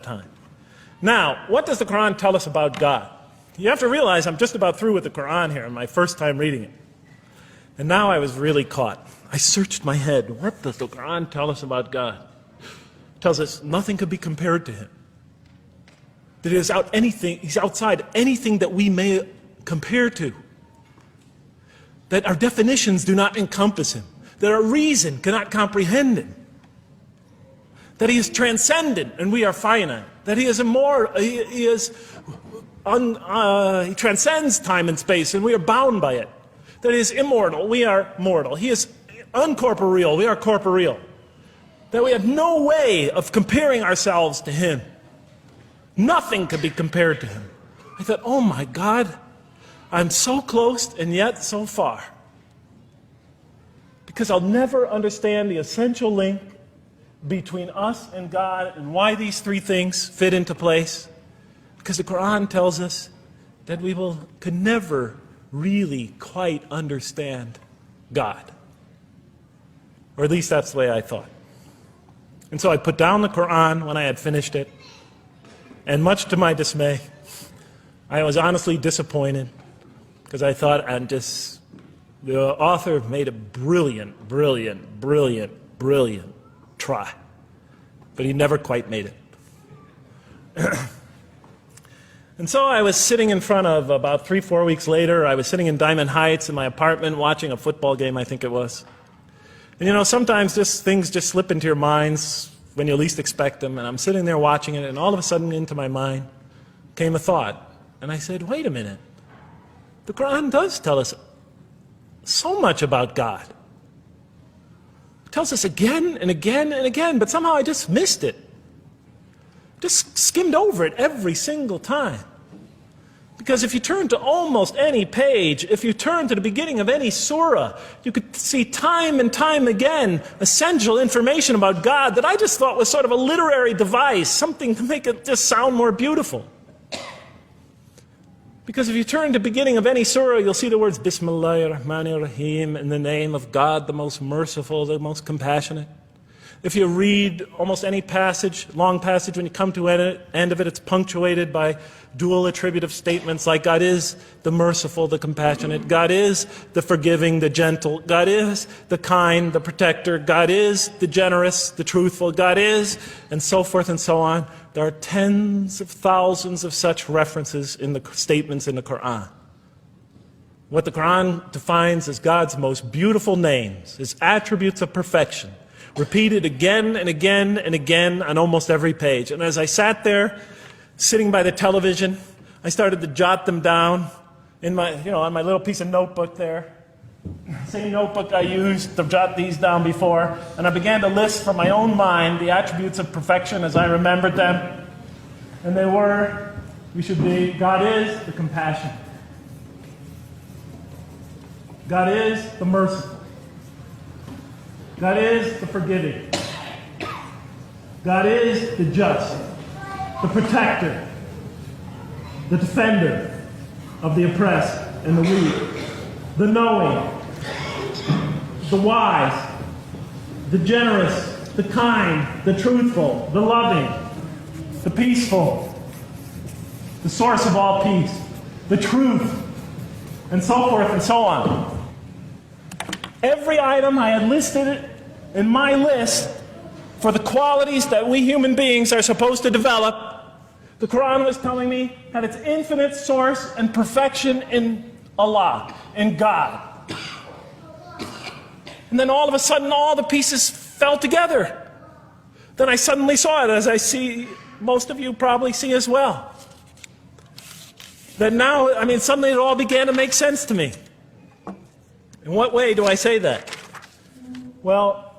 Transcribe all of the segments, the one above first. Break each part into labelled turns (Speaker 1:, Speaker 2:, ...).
Speaker 1: time. Now, what does the Quran tell us about God? You have to realize I'm just about through with the Quran here, my first time reading it. And now I was really caught. I searched my head. What does the Quran tell us about God? It tells us nothing could be compared to Him. That He's outside anything that we may compare to. That our definitions do not encompass Him. That our reason cannot comprehend Him. That He is transcendent and we are finite. That He is immortal. He transcends time and space and we are bound by it. That He is immortal, we are mortal. He is uncorporeal, we are corporeal. That we have no way of comparing ourselves to Him. Nothing could be compared to Him. I thought, oh my God, I'm so close and yet so far. Because I'll never understand the essential link between us and God and why these three things fit into place. Because the Quran tells us that we could never really quite understand God. Or at least that's the way I thought. And so I put down the Quran when I had finished it. And much to my dismay, I was honestly disappointed because I thought the author made a brilliant try. But he never quite made it. And so I was sitting in front of, about 3-4 weeks later, I was sitting in Diamond Heights in my apartment watching a football game, I think it was. And you know, sometimes things just slip into your minds when you least expect them. And I'm sitting there watching it, and all of a sudden into my mind came a thought. And I said, wait a minute. The Quran does tell us so much about God. It tells us again and again and again, but somehow I just missed it. Just skimmed over it every single time. Because if you turn to almost any page, if you turn to the beginning of any surah, you could see time and time again essential information about God that I just thought was sort of a literary device, something to make it just sound more beautiful. Because if you turn to the beginning of any surah, you'll see the words Bismillahir Rahmanir Rahim, in the name of God, the most merciful, the most compassionate. If you read almost any passage, long passage, when you come to the end of it, it's punctuated by dual attributive statements like God is the merciful, the compassionate, God is the forgiving, the gentle, God is the kind, the protector, God is the generous, the truthful, God is, and so forth and so on. There are tens of thousands of such references in the statements in the Quran. What the Quran defines as God's most beautiful names, His attributes of perfection, repeated again and again and again on almost every page. And as I sat there, sitting by the television, I started to jot them down in my, on my little piece of notebook there. Same notebook I used to jot these down before. And I began to list from my own mind the attributes of perfection as I remembered them. And they were, God is the compassionate. God is the merciful. God is the forgiving. God is the just, the protector, the defender of the oppressed and the weak, the knowing, the wise, the generous, the kind, the truthful, the loving, the peaceful, the source of all peace, the truth, and so forth and so on. Every item I had listed in my list for the qualities that we human beings are supposed to develop, the Quran was telling me had its infinite source and perfection in Allah, in God. And then all of a sudden all the pieces fell together. Then I suddenly saw it, as I see most of you probably see as well. That now, suddenly it all began to make sense to me. In what way do I say that? Well,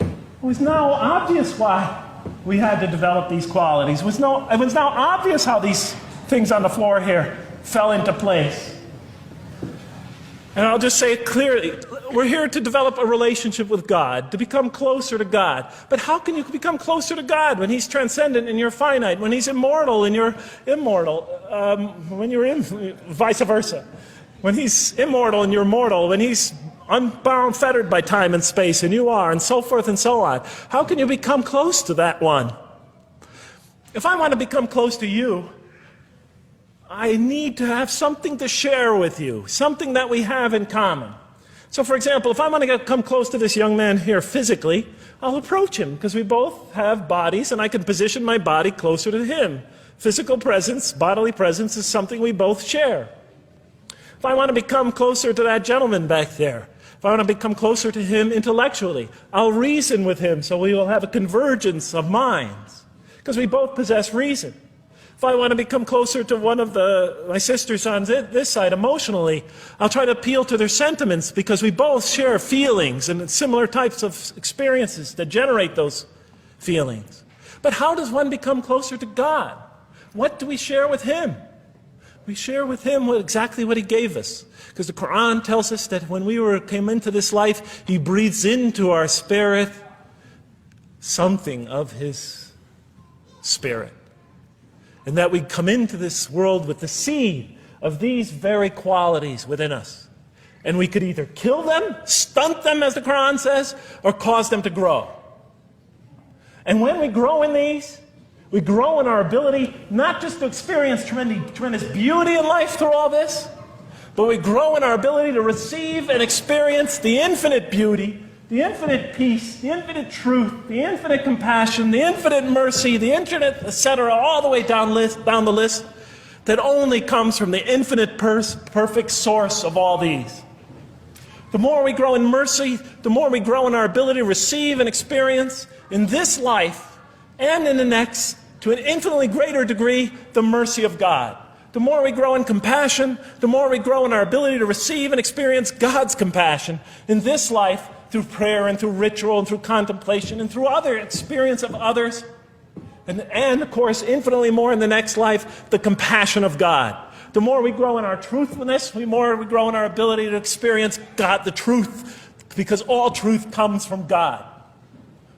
Speaker 1: it was now obvious why we had to develop these qualities. It was now obvious how these things on the floor here fell into place. And I'll just say it clearly. We're here to develop a relationship with God, to become closer to God. But how can you become closer to God when He's transcendent and you're finite, when He's immortal and you're immortal, vice versa? When He's immortal and you're mortal, when He's unbound, fettered by time and space, and you are, and so forth and so on. How can you become close to that one? If I want to become close to you, I need to have something to share with you, something that we have in common. So for example, if I want to come close to this young man here physically, I'll approach him because we both have bodies and I can position my body closer to him. Physical presence, bodily presence is something we both share. If I want to become closer to that gentleman back there, if I want to become closer to him intellectually, I'll reason with him so we will have a convergence of minds because we both possess reason. If I want to become closer to one of my sisters on this side emotionally, I'll try to appeal to their sentiments because we both share feelings and similar types of experiences that generate those feelings. But how does one become closer to God? What do we share with Him? We share with Him exactly what He gave us. Because the Qur'an tells us that when we came into this life, He breathes into our spirit something of His Spirit. And that we come into this world with the seed of these very qualities within us. And we could either kill them, stunt them as the Quran says, or cause them to grow. And when we grow in these, we grow in our ability not just to experience tremendous beauty in life through all this, but we grow in our ability to receive and experience the infinite beauty, the infinite peace, the infinite truth, the infinite compassion, the infinite mercy, the infinite, etc., all the way down the list, that only comes from the infinite perfect source of all these. The more we grow in mercy, the more we grow in our ability to receive and experience in this life and in the next, to an infinitely greater degree, the mercy of God. The more we grow in compassion, the more we grow in our ability to receive and experience God's compassion in this life, through prayer and through ritual and through contemplation and through other experience of others. And of course, infinitely more in the next life, the compassion of God. The more we grow in our truthfulness, the more we grow in our ability to experience God, the truth, because all truth comes from God.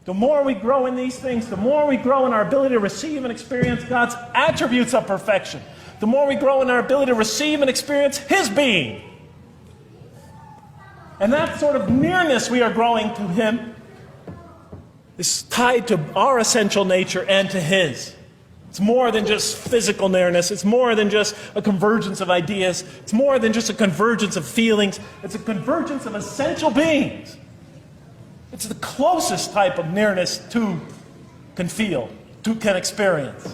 Speaker 1: The more we grow in these things, the more we grow in our ability to receive and experience God's attributes of perfection. The more we grow in our ability to receive and experience His being. And that sort of nearness we are growing to Him is tied to our essential nature and to His. It's more than just physical nearness. It's more than just a convergence of ideas. It's more than just a convergence of feelings. It's a convergence of essential beings. It's the closest type of nearness two can feel, two can experience.